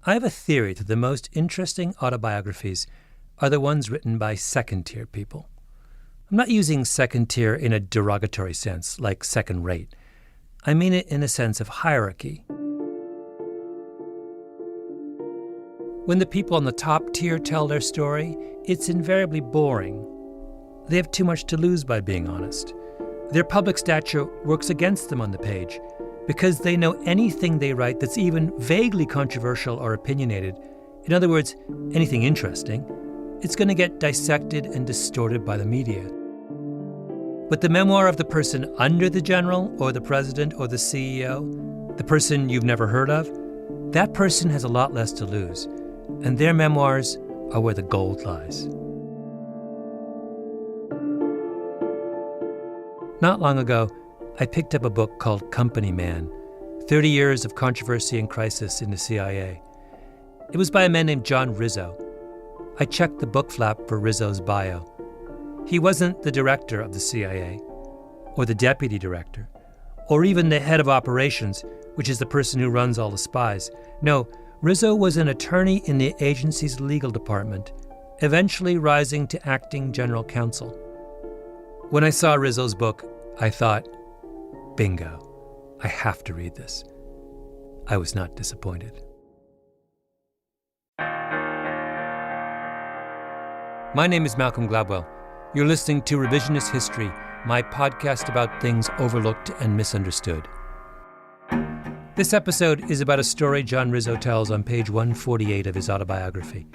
I have a theory that the most interesting autobiographies are the ones written by second-tier people. I'm not using second-tier in a derogatory sense, like second-rate. I mean it in a sense of hierarchy. When the people on the top tier tell their story, it's invariably boring. They have too much to lose by being honest. Their public stature works against them on the page because they know anything they write that's even vaguely controversial or opinionated, in other words, anything interesting, it's going to get dissected and distorted by the media. But the memoir of the person under the general or the president or the CEO, the person you've never heard of, that person has a lot less to lose, and their memoirs are where the gold lies. Not long ago, I picked up a book called Company Man, 30 Years of Controversy and Crisis in the CIA. It was by a man named John Rizzo. I checked the book flap for Rizzo's bio. He wasn't the director of the CIA, or the deputy director, or even the head of operations, which is the person who runs all the spies. No, Rizzo was an attorney in the agency's legal department, eventually rising to acting general counsel. When I saw Rizzo's book, I thought, bingo, I have to read this. I was not disappointed. My name is Malcolm Gladwell. You're listening to Revisionist History, my podcast about things overlooked and misunderstood. This episode is about a story John Rizzo tells on page 148 of his autobiography.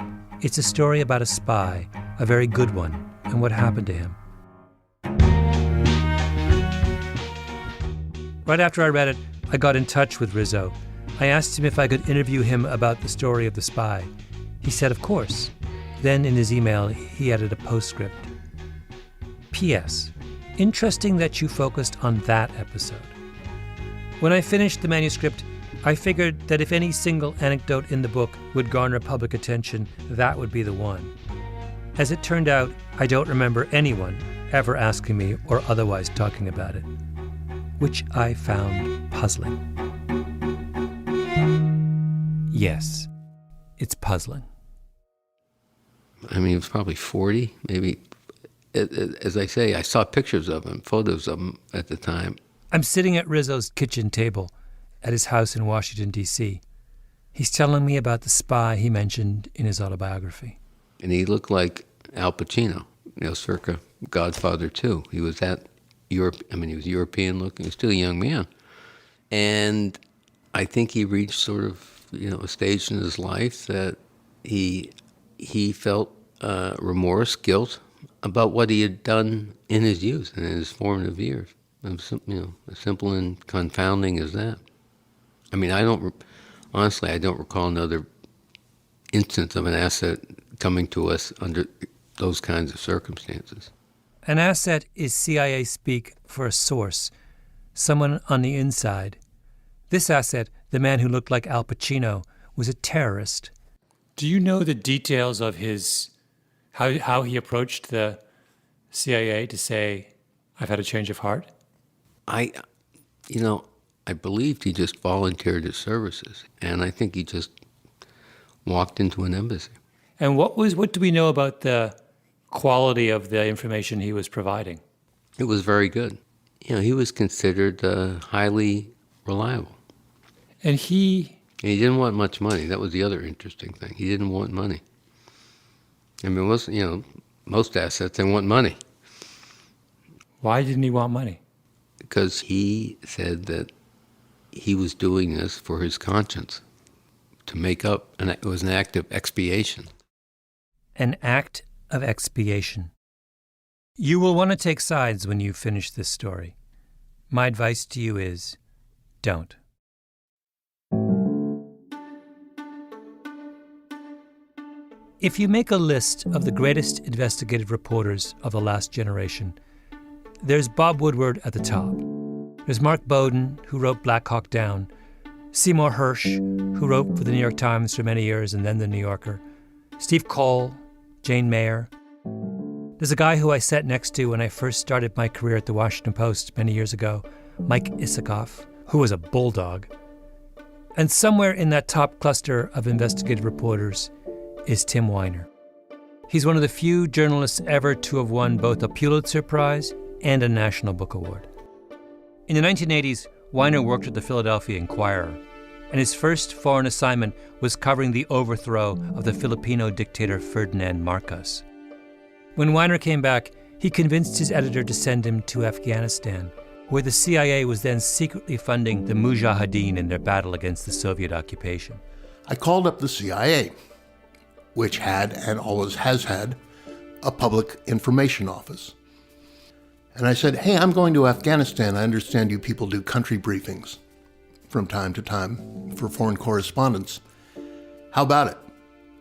It's a story about a spy, a very good one, and what happened to him. Right after I read it, I got in touch with Rizzo. I asked him if I could interview him about the story of the spy. He said, of course. Then in his email, he added a postscript. P.S. Interesting that you focused on that episode. When I finished the manuscript, I figured that if any single anecdote in the book would garner public attention, that would be the one. As it turned out, I don't remember anyone ever asking me or otherwise talking about it, which I found puzzling. Yes, it's puzzling. I mean, he was probably 40, maybe. As I say, I saw pictures of him, photos of him at the time. I'm sitting at Rizzo's kitchen table at his house in Washington, D.C. He's telling me about the spy he mentioned in his autobiography. And he looked like Al Pacino, circa Godfather 2. He was he was European looking. He was still a young man. And I think he reached sort of, a stage in his life that he felt remorse, guilt about what he had done in his youth and in his formative years. As simple and confounding as that. I mean, I don't recall another instance of an asset coming to us under those kinds of circumstances. An asset is CIA speak for a source, someone on the inside. This asset, the man who looked like Al Pacino, was a terrorist. Do you know the details of how he approached the CIA to say, I've had a change of heart? I believed he just volunteered his services, and I think he just walked into an embassy. And what do we know about the quality of the information he was providing? It was very good. He was considered highly reliable. And he didn't want much money. That was the other interesting thing. He didn't want money. I mean, most assets, they want money. Why didn't he want money? Because he said that he was doing this for his conscience, to make up, and it was an act of expiation. An act of expiation. You will want to take sides when you finish this story. My advice to you is, don't. If you make a list of the greatest investigative reporters of the last generation, there's Bob Woodward at the top. There's Mark Bowden, who wrote Black Hawk Down, Seymour Hersh, who wrote for the New York Times for many years and then the New Yorker, Steve Cole, Jane Mayer. There's a guy who I sat next to when I first started my career at the Washington Post many years ago, Mike Isikoff, who was a bulldog. And somewhere in that top cluster of investigative reporters is Tim Weiner. He's one of the few journalists ever to have won both a Pulitzer Prize and a National Book Award. In the 1980s, Weiner worked at the Philadelphia Inquirer, and his first foreign assignment was covering the overthrow of the Filipino dictator Ferdinand Marcos. When Weiner came back, he convinced his editor to send him to Afghanistan, where the CIA was then secretly funding the Mujahideen in their battle against the Soviet occupation. I called up the CIA, which had and always has had a public information office. And I said, hey, I'm going to Afghanistan. I understand you people do country briefings from time to time for foreign correspondents. How about it?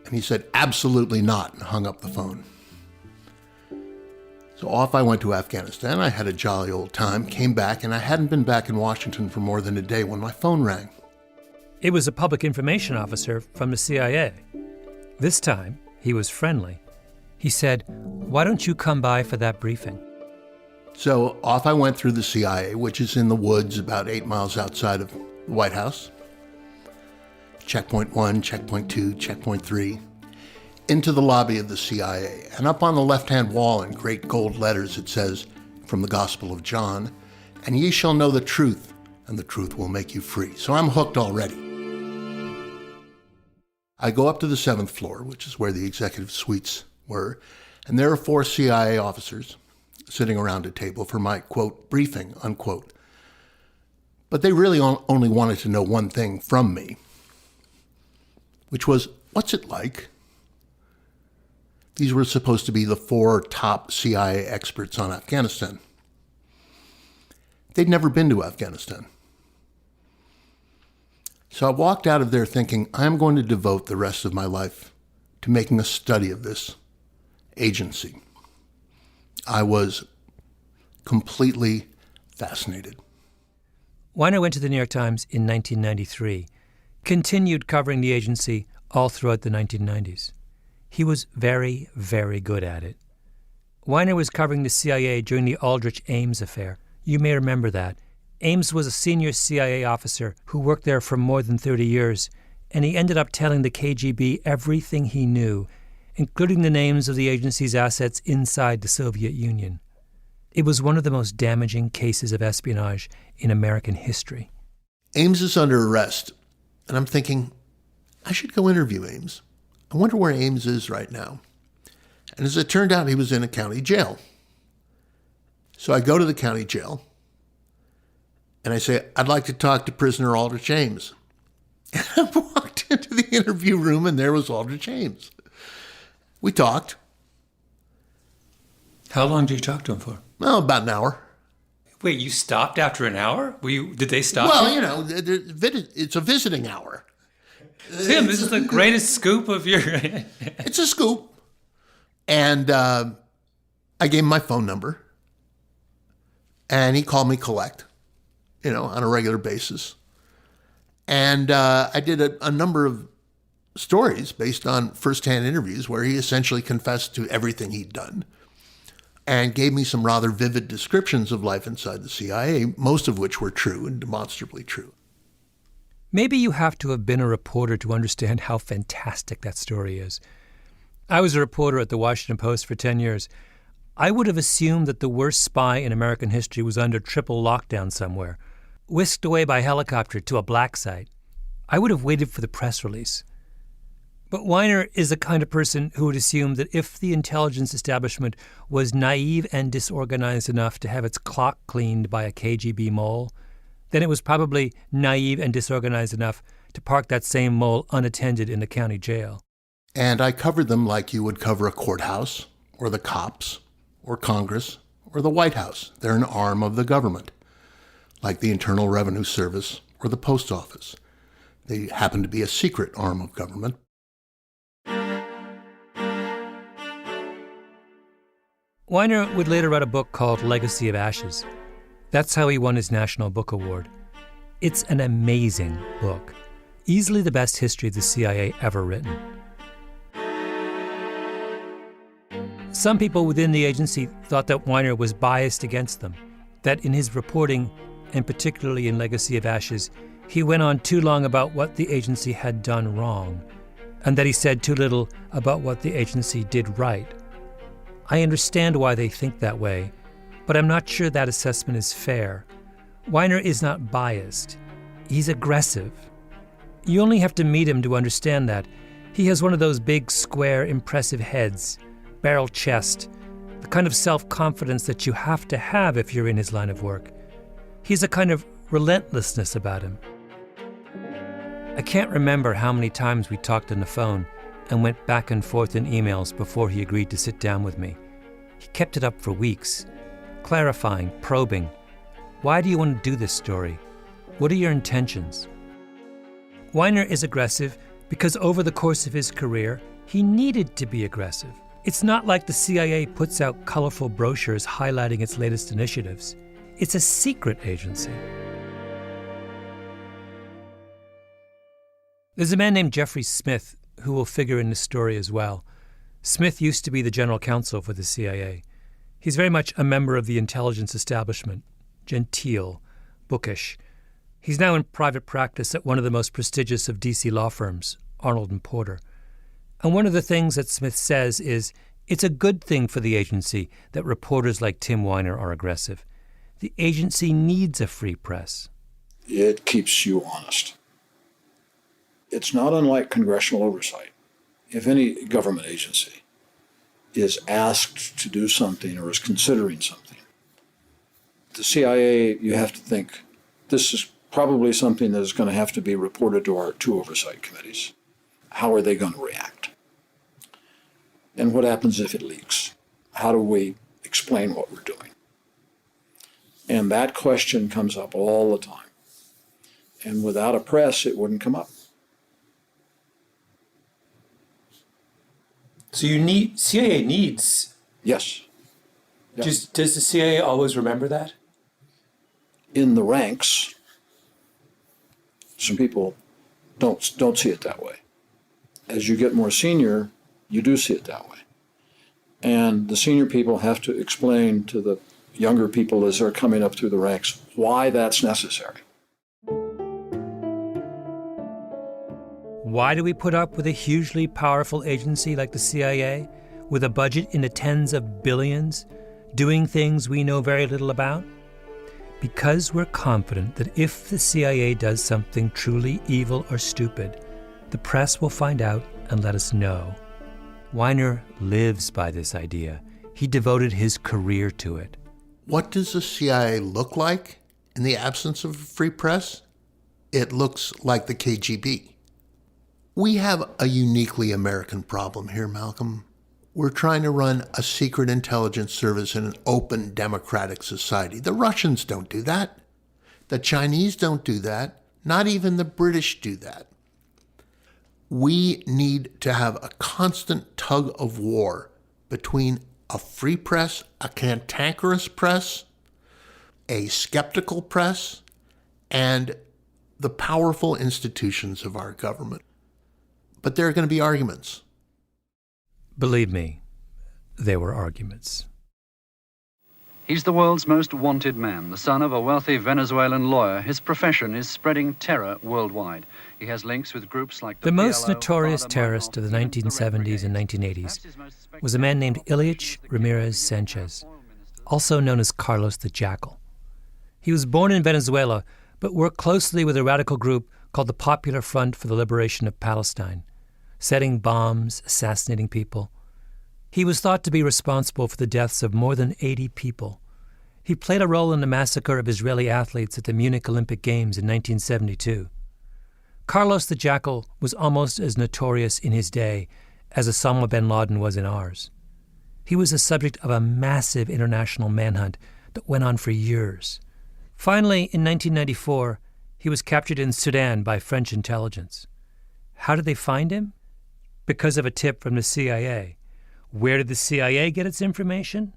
And he said, absolutely not, and hung up the phone. So off I went to Afghanistan. I had a jolly old time, came back, and I hadn't been back in Washington for more than a day when my phone rang. It was a public information officer from the CIA. This time, he was friendly. He said, why don't you come by for that briefing? So off I went through the CIA, which is in the woods about 8 miles outside of the White House. Checkpoint 1, checkpoint 2, checkpoint 3. Into the lobby of the CIA. And up on the left-hand wall in great gold letters it says, from the Gospel of John, and ye shall know the truth, and the truth will make you free. So I'm hooked already. I go up to the 7th floor, which is where the executive suites were, and there are 4 CIA officers sitting around a table for my, quote, briefing, unquote. But they really only wanted to know one thing from me, which was, what's it like? These were supposed to be the 4 top CIA experts on Afghanistan. They'd never been to Afghanistan. So I walked out of there thinking, I'm going to devote the rest of my life to making a study of this agency. I was completely fascinated. Weiner went to the New York Times in 1993, continued covering the agency all throughout the 1990s. He was very, very good at it. Weiner was covering the CIA during the Aldrich Ames affair. You may remember that. Ames was a senior CIA officer who worked there for more than 30 years, and he ended up telling the KGB everything he knew, including the names of the agency's assets inside the Soviet Union. It was one of the most damaging cases of espionage in American history. Ames is under arrest, and I'm thinking, I should go interview Ames. I wonder where Ames is right now. And as it turned out, he was in a county jail. So I go to the county jail, and I say, I'd like to talk to prisoner Aldrich Ames. And I walked into the interview room, and there was Aldrich Ames. We talked. How long did you talk to him for? Well, about an hour. Wait, you stopped after an hour? Did they stop Well, you? It's a visiting hour. Tim, this is the greatest scoop of your... It's a scoop. And I gave him my phone number. And he called me collect, on a regular basis. And I did a number of stories based on firsthand interviews where he essentially confessed to everything he'd done and gave me some rather vivid descriptions of life inside the CIA, most of which were true and demonstrably true. Maybe you have to have been a reporter to understand how fantastic that story is. I was a reporter at the Washington Post for 10 years. I would have assumed that the worst spy in American history was under triple lockdown somewhere, whisked away by helicopter to a black site. I would have waited for the press release. But Weiner is the kind of person who would assume that if the intelligence establishment was naive and disorganized enough to have its clock cleaned by a KGB mole, then it was probably naive and disorganized enough to park that same mole unattended in the county jail. And I covered them like you would cover a courthouse, or the cops, or Congress, or the White House. They're an arm of the government, like the Internal Revenue Service or the Post Office. They happen to be a secret arm of government. Weiner would later write a book called Legacy of Ashes. That's how he won his National Book Award. It's an amazing book, easily the best history of the CIA ever written. Some people within the agency thought that Weiner was biased against them, that in his reporting, and particularly in Legacy of Ashes, he went on too long about what the agency had done wrong, and that he said too little about what the agency did right. I understand why they think that way, but I'm not sure that assessment is fair. Weiner is not biased. He's aggressive. You only have to meet him to understand that. He has one of those big, square, impressive heads, barrel chest, the kind of self-confidence that you have to have if you're in his line of work. He's a kind of relentlessness about him. I can't remember how many times we talked on the phone and went back and forth in emails before he agreed to sit down with me. He kept it up for weeks, clarifying, probing. Why do you want to do this story? What are your intentions? Weiner is aggressive because over the course of his career, he needed to be aggressive. It's not like the CIA puts out colorful brochures highlighting its latest initiatives. It's a secret agency. There's a man named Jeffrey Smith who will figure in this story as well. Smith used to be the general counsel for the CIA. He's very much a member of the intelligence establishment, genteel, bookish. He's now in private practice at one of the most prestigious of D.C. law firms, Arnold & Porter. And one of the things that Smith says is, it's a good thing for the agency that reporters like Tim Weiner are aggressive. The agency needs a free press. It keeps you honest. It's not unlike congressional oversight. If any government agency is asked to do something or is considering something, the CIA, you have to think, this is probably something that is going to have to be reported to our two oversight committees. How are they going to react? And what happens if it leaks? How do we explain what we're doing? And that question comes up all the time. And without a press, it wouldn't come up. So CIA needs. Yes. Yeah. Does the CIA always remember that? In the ranks, some people don't see it that way. As you get more senior, you do see it that way. And the senior people have to explain to the younger people as they're coming up through the ranks why that's necessary. Why do we put up with a hugely powerful agency like the CIA, with a budget in the tens of billions, doing things we know very little about? Because we're confident that if the CIA does something truly evil or stupid, the press will find out and let us know. Weiner lives by this idea. He devoted his career to it. What does the CIA look like in the absence of a free press? It looks like the KGB. We have a uniquely American problem here, Malcolm. We're trying to run a secret intelligence service in an open, democratic society. The Russians don't do that. The Chinese don't do that. Not even the British do that. We need to have a constant tug of war between a free press, a cantankerous press, a skeptical press, and the powerful institutions of our government. But there are going to be arguments. Believe me, there were arguments. He's the world's most wanted man, the son of a wealthy Venezuelan lawyer. His profession is spreading terror worldwide. He has links with groups like the most notorious terrorist of the 1970s and 1980s was a man named Ilyich Ramirez Sanchez, also known as Carlos the Jackal. He was born in Venezuela, but worked closely with a radical group called the Popular Front for the Liberation of Palestine, setting bombs, assassinating people. He was thought to be responsible for the deaths of more than 80 people. He played a role in the massacre of Israeli athletes at the Munich Olympic Games in 1972. Carlos the Jackal was almost as notorious in his day as Osama bin Laden was in ours. He was the subject of a massive international manhunt that went on for years. Finally, in 1994, he was captured in Sudan by French intelligence. How did they find him? Because of a tip from the CIA. Where did the CIA get its information?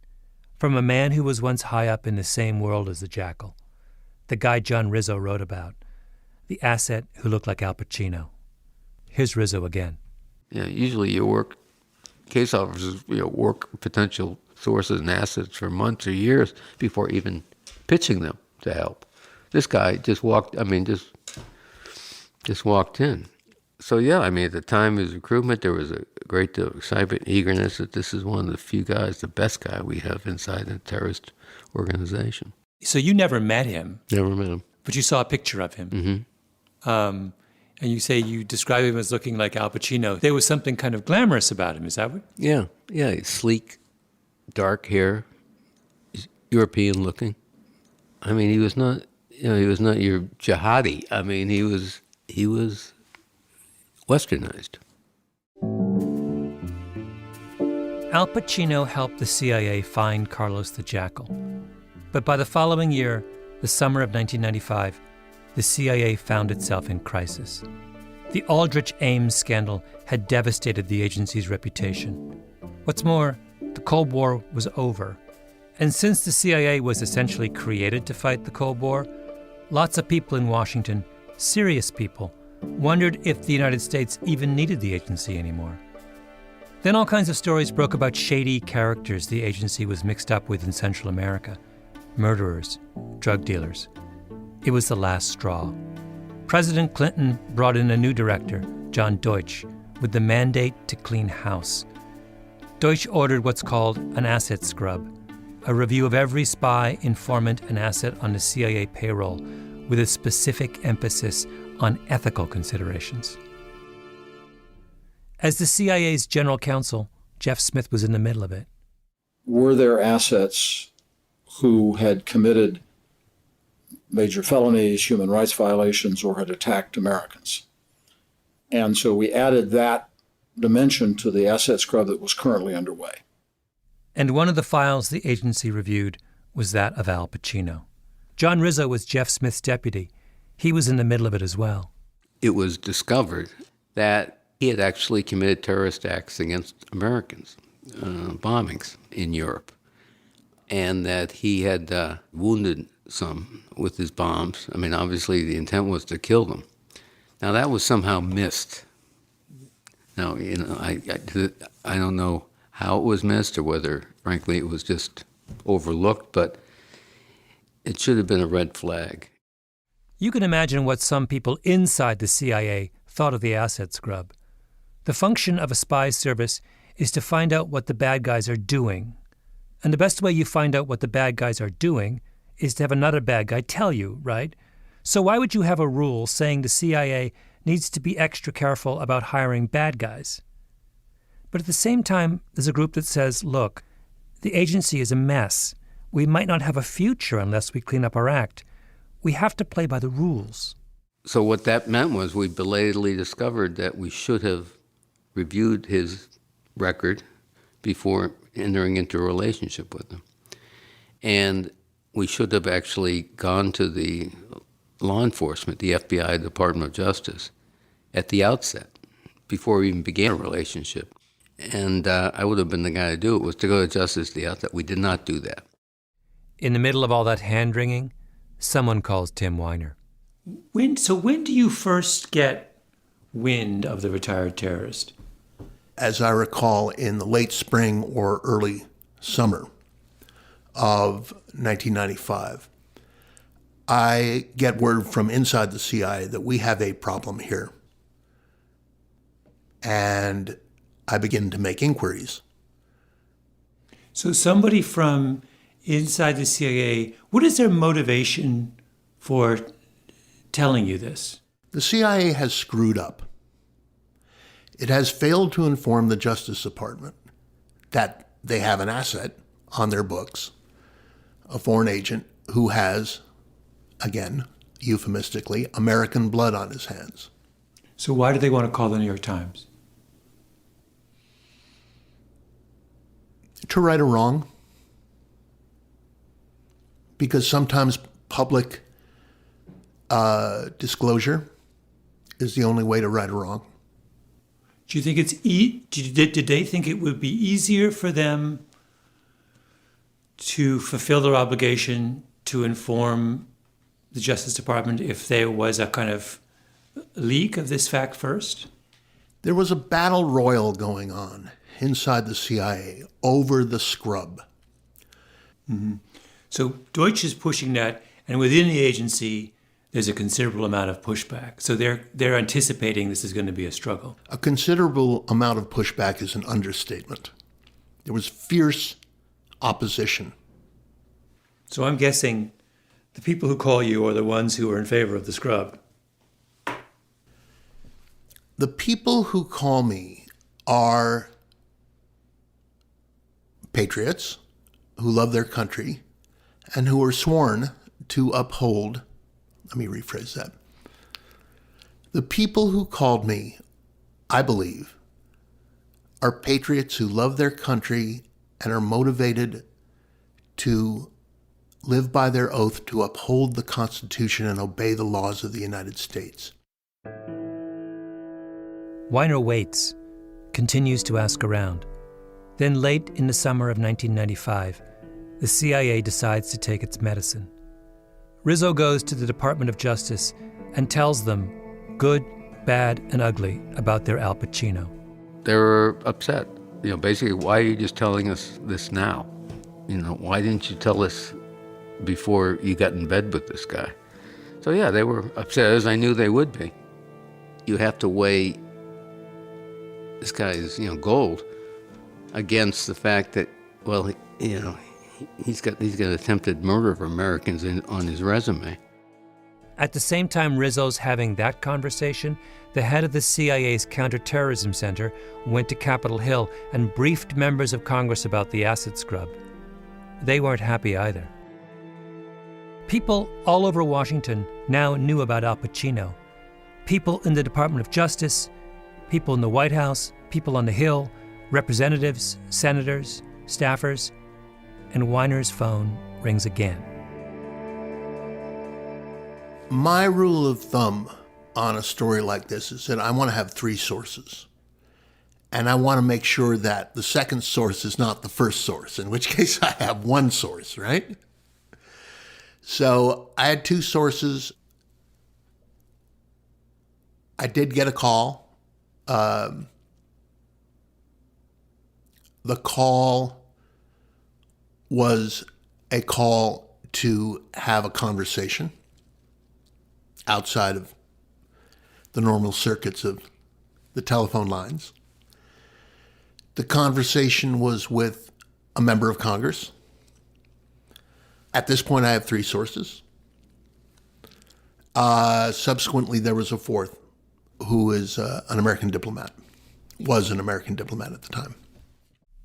From a man who was once high up in the same world as the Jackal. The guy John Rizzo wrote about. The asset who looked like Al Pacino. Here's Rizzo again. Yeah, usually you work, case officers, work potential sources and assets for months or years before even pitching them to help. This guy just Just walked in. So yeah, I mean, at the time of his recruitment, there was a great deal of excitement, eagerness that this is one of the few guys, the best guy we have inside a terrorist organization. So you never met him, Never met him. but you saw a picture of him. Mm-hmm. And you say you describe him as looking like Al Pacino. There was something kind of glamorous about him, is that what? Yeah, sleek, dark hair, European looking. I mean, he was not your jihadi. I mean, he was westernized. Al Pacino helped the CIA find Carlos the Jackal. But by the following year, the summer of 1995, the CIA found itself in crisis. The Aldrich Ames scandal had devastated the agency's reputation. What's more, the Cold War was over. And since the CIA was essentially created to fight the Cold War, lots of people in Washington, serious people, wondered if the United States even needed the agency anymore. Then all kinds of stories broke about shady characters the agency was mixed up with in Central America. Murderers, drug dealers. It was the last straw. President Clinton brought in a new director, John Deutsch, with the mandate to clean house. Deutsch ordered what's called an asset scrub, a review of every spy, informant, and asset on the CIA payroll, with a specific emphasis on ethical considerations. As the CIA's general counsel, Jeff Smith was in the middle of it. Were there assets who had committed major felonies, human rights violations, or had attacked Americans? And so we added that dimension to the asset scrub that was currently underway. And one of the files the agency reviewed was that of Al Pacino. John Rizzo was Jeff Smith's deputy. He was in the middle of it as well. It was discovered that he had actually committed terrorist acts against Americans, bombings in Europe, and that he had wounded some with his bombs. I mean, obviously the intent was to kill them. Now that was somehow missed. Now, I don't know how it was missed or whether, frankly, it was just overlooked, but it should have been a red flag. You can imagine what some people inside the CIA thought of the asset scrub. The function of a spy service is to find out what the bad guys are doing. And the best way you find out what the bad guys are doing is to have another bad guy tell you, right? So why would you have a rule saying the CIA needs to be extra careful about hiring bad guys? But at the same time, there's a group that says, look, the agency is a mess. We might not have a future unless we clean up our act. We have to play by the rules. So what that meant was we belatedly discovered that we should have reviewed his record before entering into a relationship with him. And we should have actually gone to the law enforcement, the FBI, Department of Justice, at the outset, before we even began a relationship. And I would have been the guy to do it, was to go to justice at the outset. We did not do that. In the middle of all that hand-wringing, someone calls Tim Weiner. When do you first get wind of the retired terrorist? As I recall, in the late spring or early summer of 1995, I get word from inside the CIA that we have a problem here. And I begin to make inquiries. So somebody from inside the CIA, what is their motivation for telling you this? The CIA has screwed up. It has failed to inform the Justice Department that they have an asset on their books, a foreign agent who has, again, euphemistically, American blood on his hands. So why do they want to call the New York Times? To right a wrong. Because sometimes public disclosure is the only way to right a wrong. Do you think it's did they think it would be easier for them to fulfill their obligation to inform the Justice Department if there was a kind of leak of this fact first? There was a battle royal going on inside the CIA over the scrub. Mm-hmm. So Deutsch is pushing that, and within the agency, there's a considerable amount of pushback. So they're anticipating this is going to be a struggle. A considerable amount of pushback is an understatement. There was fierce opposition. So I'm guessing the people who call you are the ones who are in favor of the scrub. The people who call me are patriots who love their country and who are sworn to uphold. Let me rephrase that. The people who called me, I believe, are patriots who love their country and are motivated to live by their oath to uphold the Constitution and obey the laws of the United States. Weiner waits, continues to ask around. Then late in the summer of 1995, the CIA decides to take its medicine. Rizzo goes to the Department of Justice and tells them good, bad, and ugly about their Al Pacino. They were upset. Basically, why are you just telling us this now? Why didn't you tell us before you got in bed with this guy? So yeah, they were upset, as I knew they would be. You have to weigh this guy is, gold against the fact that, well, he's got attempted murder of Americans on his resume. At the same time Rizzo's having that conversation, the head of the CIA's Counterterrorism Center went to Capitol Hill and briefed members of Congress about the acid scrub. They weren't happy either. People all over Washington now knew about Al Pacino. People in the Department of Justice, people in the White House, people on the Hill, representatives, senators, staffers, and Weiner's phone rings again. My rule of thumb on a story like this is that I want to have 3 sources. And I want to make sure that the second source is not the first source, in which case I have 1 source, right? So I had 2 sources. I did get a call. The call was a call to have a conversation outside of the normal circuits of the telephone lines. The conversation was with a member of Congress. At this point, I have 3 sources. Subsequently, there was a 4th who is an American diplomat, was an American diplomat at the time.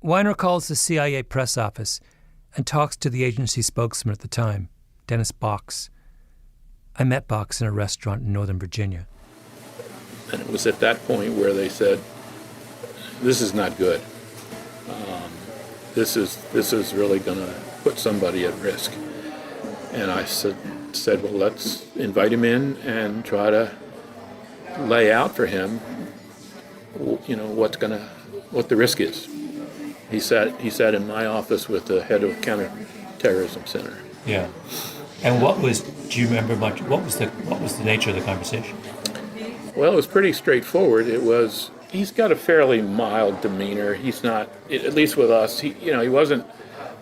Weiner calls the CIA press office and talks to the agency spokesman at the time, Dennis Box. I met Box in a restaurant in Northern Virginia. And it was at that point where they said, this is not good. This is really going to put somebody at risk. And I said, well, let's invite him in and try to lay out for him, what the risk is. He sat in my office with the head of Counterterrorism Center. Yeah. And do you remember much, what was the nature of the conversation? Well, it was pretty straightforward. He's got a fairly mild demeanor. He's not, at least with us, he wasn't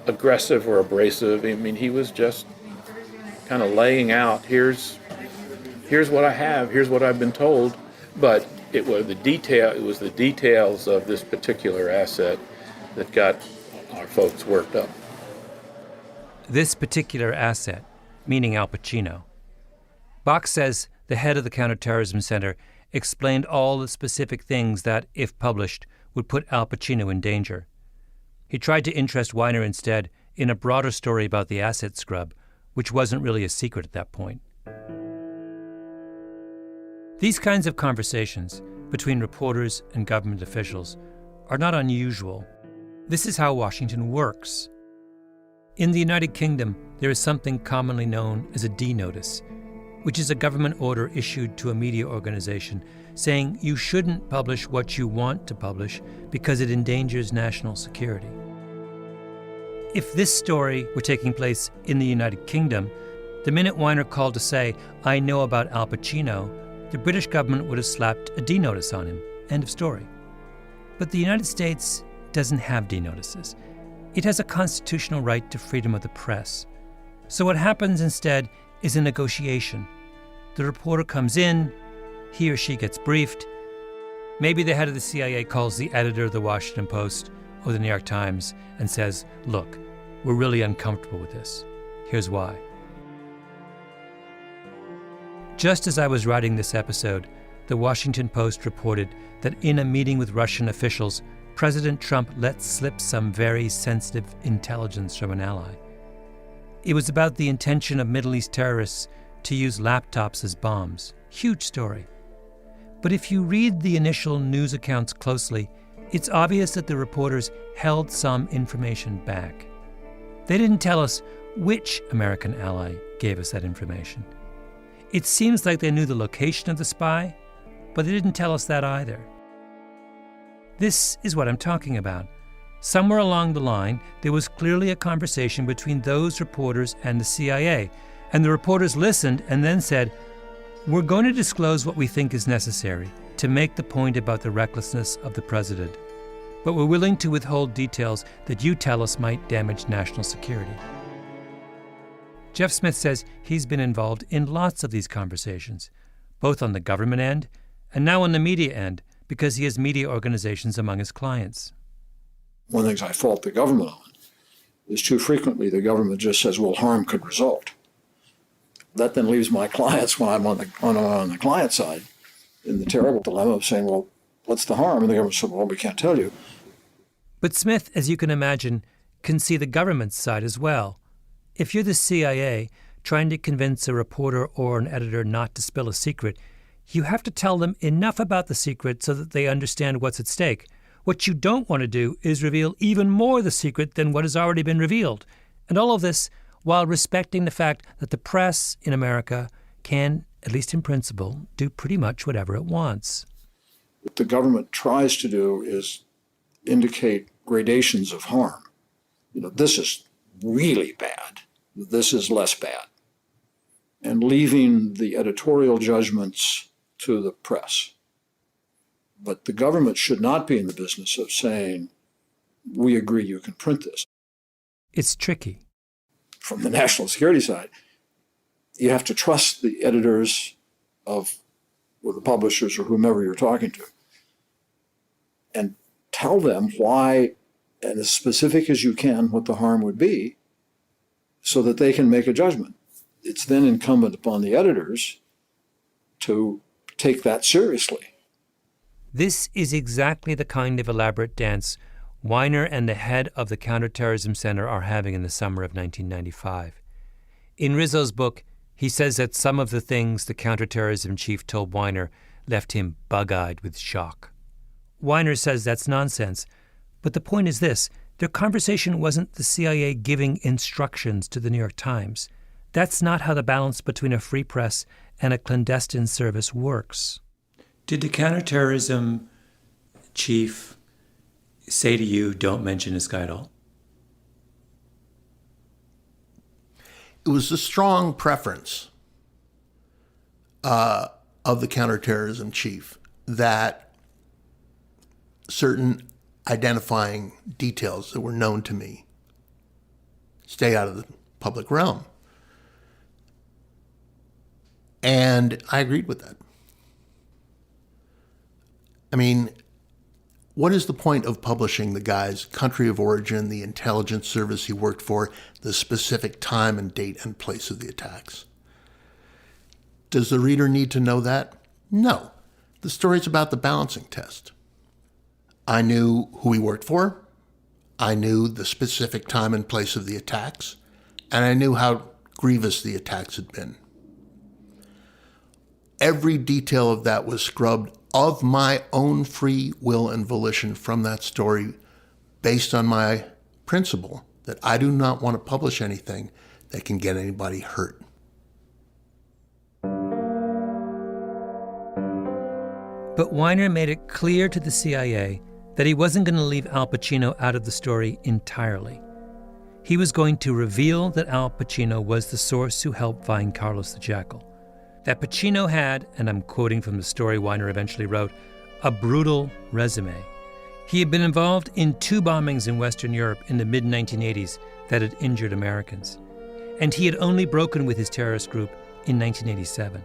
aggressive or abrasive. I mean, he was just kind of laying out, here's what I have, here's what I've been told. But it was the details of this particular asset that got our folks worked up. This particular asset, meaning Al Pacino. Box says the head of the Counterterrorism Center explained all the specific things that, if published, would put Al Pacino in danger. He tried to interest Weiner instead in a broader story about the asset scrub, which wasn't really a secret at that point. These kinds of conversations between reporters and government officials are not unusual. This is how Washington works. In the United Kingdom, there is something commonly known as a D notice, which is a government order issued to a media organization saying you shouldn't publish what you want to publish because it endangers national security. If this story were taking place in the United Kingdom, the minute Weiner called to say, I know about Al Pacino, the British government would have slapped a D notice on him. End of story. But the United States doesn't have D notices. It has a constitutional right to freedom of the press. So what happens instead is a negotiation. The reporter comes in, he or she gets briefed. Maybe the head of the CIA calls the editor of the Washington Post or the New York Times and says, look, we're really uncomfortable with this. Here's why. Just as I was writing this episode, the Washington Post reported that in a meeting with Russian officials, President Trump let slip some very sensitive intelligence from an ally. It was about the intention of Middle East terrorists to use laptops as bombs. Huge story. But if you read the initial news accounts closely, it's obvious that the reporters held some information back. They didn't tell us which American ally gave us that information. It seems like they knew the location of the spy, but they didn't tell us that either. This is what I'm talking about. Somewhere along the line, there was clearly a conversation between those reporters and the CIA, and the reporters listened and then said, we're going to disclose what we think is necessary to make the point about the recklessness of the president, but we're willing to withhold details that you tell us might damage national security. Jeff Smith says he's been involved in lots of these conversations, both on the government end and now on the media end, because he has media organizations among his clients. One of the things I fault the government on is too frequently the government just says, well, harm could result. That then leaves my clients, when I'm on the client side, in the terrible dilemma of saying, well, what's the harm? And the government said, well, we can't tell you. But Smith, as you can imagine, can see the government's side as well. If you're the CIA trying to convince a reporter or an editor not to spill a secret, you have to tell them enough about the secret so that they understand what's at stake. What you don't want to do is reveal even more of the secret than what has already been revealed. And all of this while respecting the fact that the press in America can, at least in principle, do pretty much whatever it wants. What the government tries to do is indicate gradations of harm. This is really bad. This is less bad. And leaving the editorial judgments to the press. But the government should not be in the business of saying, we agree you can print this. It's tricky. From the national security side, you have to trust the editors or the publishers or whomever you're talking to, and tell them why, and as specific as you can, what the harm would be, so that they can make a judgment. It's then incumbent upon the editors to take that seriously. This is exactly the kind of elaborate dance Weiner and the head of the Counterterrorism Center are having in the summer of 1995. In Rizzo's book, he says that some of the things the counterterrorism chief told Weiner left him bug-eyed with shock. Weiner says that's nonsense, but the point is this: their conversation wasn't the CIA giving instructions to the New York Times. That's not how the balance between a free press and a clandestine service works. Did the counterterrorism chief say to you, don't mention this guy at all? It was a strong preference of the counterterrorism chief that certain identifying details that were known to me stay out of the public realm. And I agreed with that. I mean, what is the point of publishing the guy's country of origin, the intelligence service he worked for, the specific time and date and place of the attacks? Does the reader need to know that? No. The story's about the balancing test. I knew who he worked for, I knew the specific time and place of the attacks, and I knew how grievous the attacks had been. Every detail of that was scrubbed of my own free will and volition from that story, based on my principle that I do not want to publish anything that can get anybody hurt. But Weiner made it clear to the CIA that he wasn't going to leave Al Pacino out of the story entirely. He was going to reveal that Al Pacino was the source who helped find Carlos the Jackal. That Pacino had, and I'm quoting from the story Weiner eventually wrote, a brutal resume. He had been involved in 2 bombings in Western Europe in the mid-1980s that had injured Americans. And he had only broken with his terrorist group in 1987.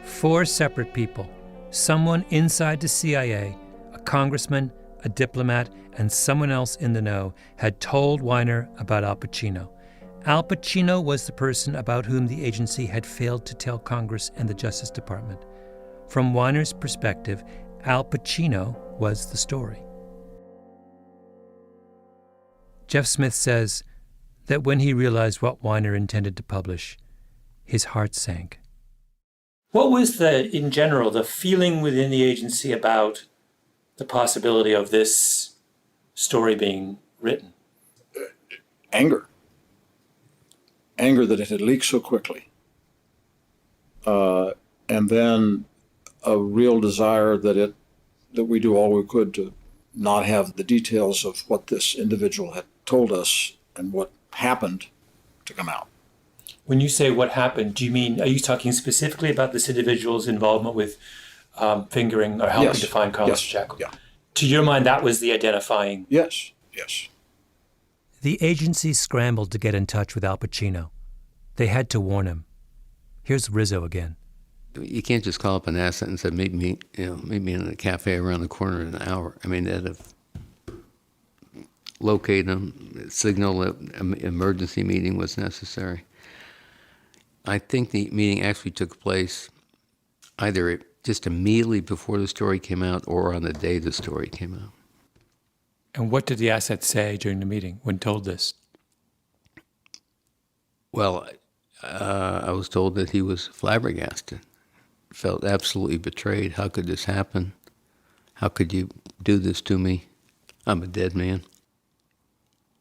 4 separate people, someone inside the CIA, a congressman, a diplomat, and someone else in the know, had told Weiner about Al Pacino. Al Pacino was the person about whom the agency had failed to tell Congress and the Justice Department. From Weiner's perspective, Al Pacino was the story. Jeff Smith says that when he realized what Weiner intended to publish, his heart sank. What was in general, the feeling within the agency about the possibility of this story being written? Anger. Anger that it had leaked so quickly. And then a real desire that we do all we could to not have the details of what this individual had told us and what happened to come out. When you say what happened, do you mean, are you talking specifically about this individual's involvement with fingering or helping to find Carlos Pacheco? Yeah. To your mind, that was the identifying? Yes. The agency scrambled to get in touch with Al Pacino. They had to warn him. Here's Rizzo again. You can't just call up an asset and say, meet me in a cafe around the corner in an hour. I mean, they'd have located him, signal that an emergency meeting was necessary. I think the meeting actually took place either just immediately before the story came out or on the day the story came out. And what did the asset say during the meeting when told this? Well, I was told that he was flabbergasted, felt absolutely betrayed. How could this happen? How could you do this to me? I'm a dead man.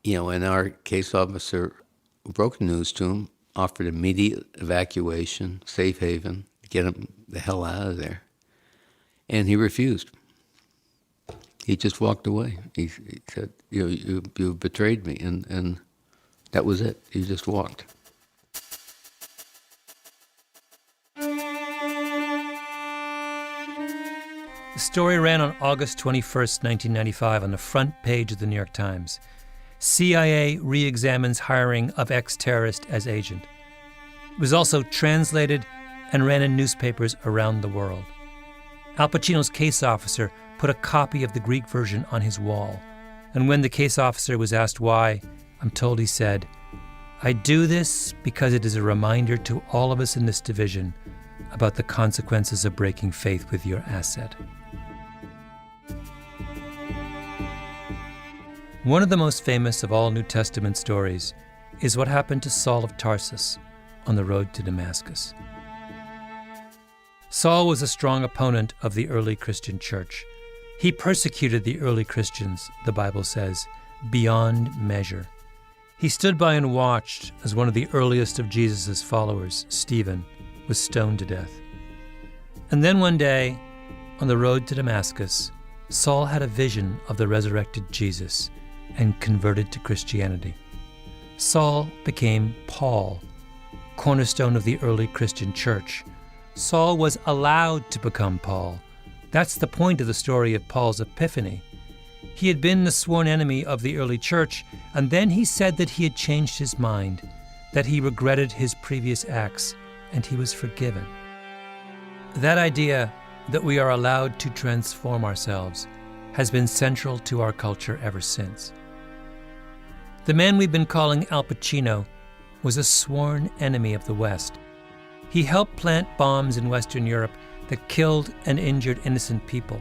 And our case officer broke the news to him, offered immediate evacuation, safe haven, get him the hell out of there. And he refused. He just walked away. He said, you betrayed me, and that was it. He just walked. The story ran on August 21st, 1995, on the front page of the New York Times. CIA re-examines hiring of ex-terrorist as agent. It was also translated and ran in newspapers around the world. Al Pacino's case officer put a copy of the Greek version on his wall. And when the case officer was asked why, I'm told he said, "I do this because it is a reminder to all of us in this division about the consequences of breaking faith with your asset." One of the most famous of all New Testament stories is what happened to Saul of Tarsus on the road to Damascus. Saul was a strong opponent of the early Christian church. He persecuted the early Christians, the Bible says, beyond measure. He stood by and watched as one of the earliest of Jesus' followers, Stephen, was stoned to death. And then one day, on the road to Damascus, Saul had a vision of the resurrected Jesus and converted to Christianity. Saul became Paul, cornerstone of the early Christian church. Saul was allowed to become Paul. That's the point of the story of Paul's epiphany. He had been the sworn enemy of the early church, and then he said that he had changed his mind, that he regretted his previous acts, and he was forgiven. That idea that we are allowed to transform ourselves has been central to our culture ever since. The man we've been calling Al Pacino was a sworn enemy of the West. He helped plant bombs in Western Europe that killed and injured innocent people.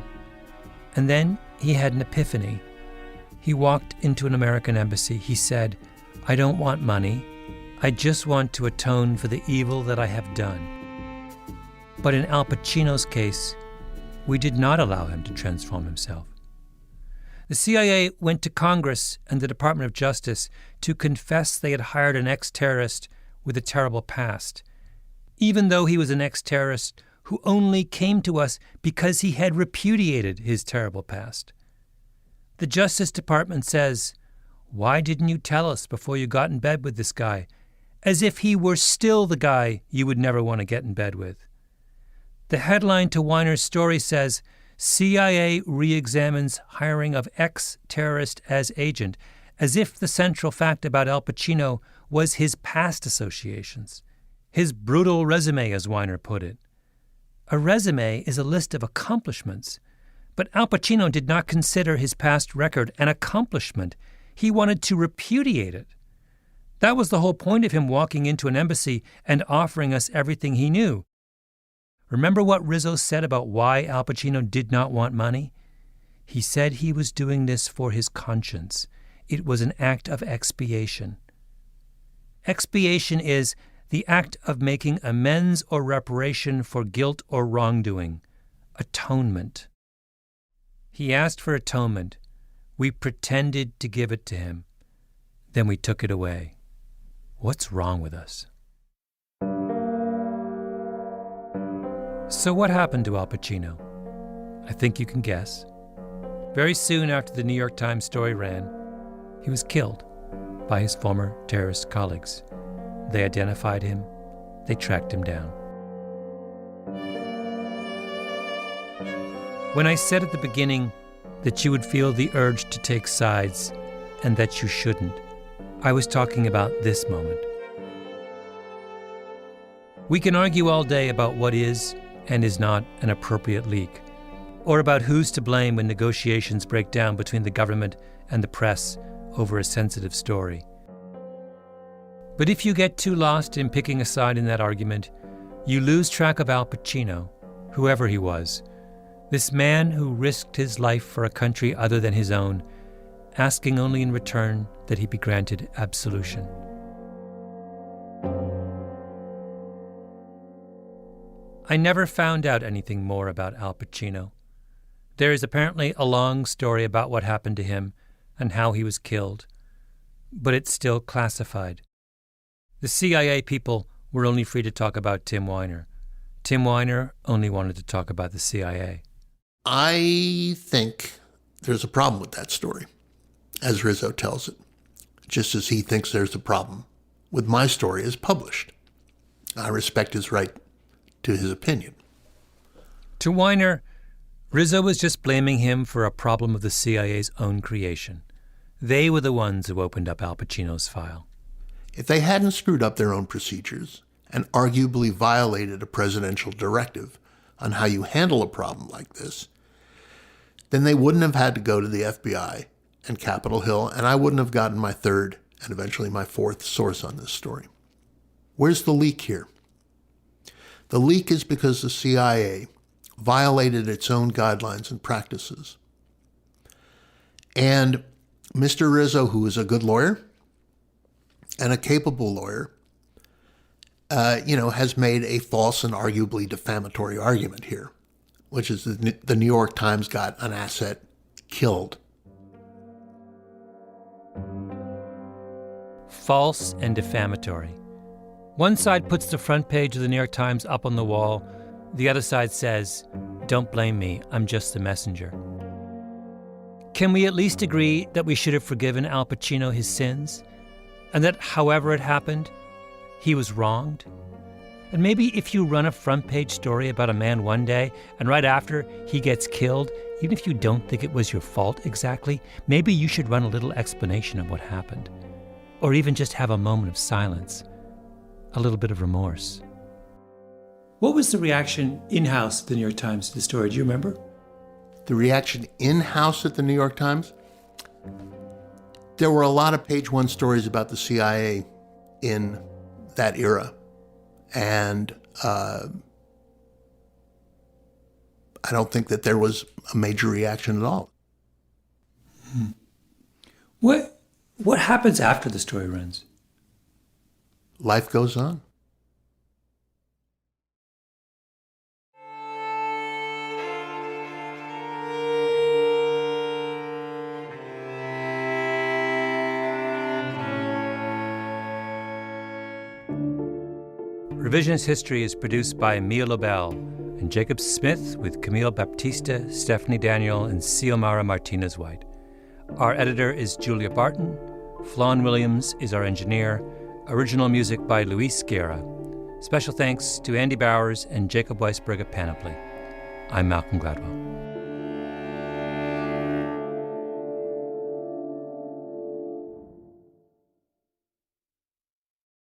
And then he had an epiphany. He walked into an American embassy. He said, "I don't want money. I just want to atone for the evil that I have done." But in Al Pacino's case, we did not allow him to transform himself. The CIA went to Congress and the Department of Justice to confess they had hired an ex-terrorist with a terrible past, even though he was an ex-terrorist who only came to us because he had repudiated his terrible past. The Justice Department says, "Why didn't you tell us before you got in bed with this guy?" As if he were still the guy you would never want to get in bed with. The headline to Weiner's story says, "CIA re-examines hiring of ex-terrorist as agent," as if the central fact about Al Pacino was his past associations, his brutal resume, as Weiner put it. A resume is a list of accomplishments. But Al Pacino did not consider his past record an accomplishment. He wanted to repudiate it. That was the whole point of him walking into an embassy and offering us everything he knew. Remember what Rizzo said about why Al Pacino did not want money? He said he was doing this for his conscience. It was an act of expiation. Expiation is the act of making amends or reparation for guilt or wrongdoing. Atonement. He asked for atonement. We pretended to give it to him. Then we took it away. What's wrong with us? So what happened to Al Pacino? I think you can guess. Very soon after the New York Times story ran, he was killed by his former terrorist colleagues. They identified him. They tracked him down. When I said at the beginning that you would feel the urge to take sides and that you shouldn't, I was talking about this moment. We can argue all day about what is and is not an appropriate leak, or about who's to blame when negotiations break down between the government and the press over a sensitive story. But if you get too lost in picking a side in that argument, you lose track of Al Pacino, whoever he was, this man who risked his life for a country other than his own, asking only in return that he be granted absolution. I never found out anything more about Al Pacino. There is apparently a long story about what happened to him and how he was killed, but it's still classified. The CIA people were only free to talk about Tim Weiner. Tim Weiner only wanted to talk about the CIA. I think there's a problem with that story, as Rizzo tells it, just as he thinks there's a problem with my story as published. I respect his right to his opinion. To Weiner, Rizzo was just blaming him for a problem of the CIA's own creation. They were the ones who opened up Al Pacino's file. If they hadn't screwed up their own procedures and arguably violated a presidential directive on how you handle a problem like this, then they wouldn't have had to go to the FBI and Capitol Hill, and I wouldn't have gotten my third and eventually my fourth source on this story. Where's the leak here? The leak is because the CIA violated its own guidelines and practices. And Mr. Rizzo, who is a good lawyer and a capable lawyer, has made a false and arguably defamatory argument here, which is that the New York Times got an asset killed. False and defamatory. One side puts the front page of the New York Times up on the wall. The other side says, "Don't blame me, I'm just the messenger." Can we at least agree that we should have forgiven Al Pacino his sins? And that however it happened, he was wronged? And maybe if you run a front page story about a man one day, and right after he gets killed, even if you don't think it was your fault exactly, maybe you should run a little explanation of what happened. Or even just have a moment of silence. A little bit of remorse. What was the reaction in-house at the New York Times to the story? Do you remember? The reaction in-house at the New York Times? There were a lot of page one stories about the CIA in that era. And I don't think that there was a major reaction at all. What happens after the story runs? Life goes on. Revisionist History is produced by Mia Lobel and Jacob Smith with Camille Baptista, Stephanie Daniel, and Xiomara Martinez-White. Our editor is Julia Barton. Flawn Williams is our engineer. Original music by Luis Guerra. Special thanks to Andy Bowers and Jacob Weisberg at Panoply. I'm Malcolm Gladwell.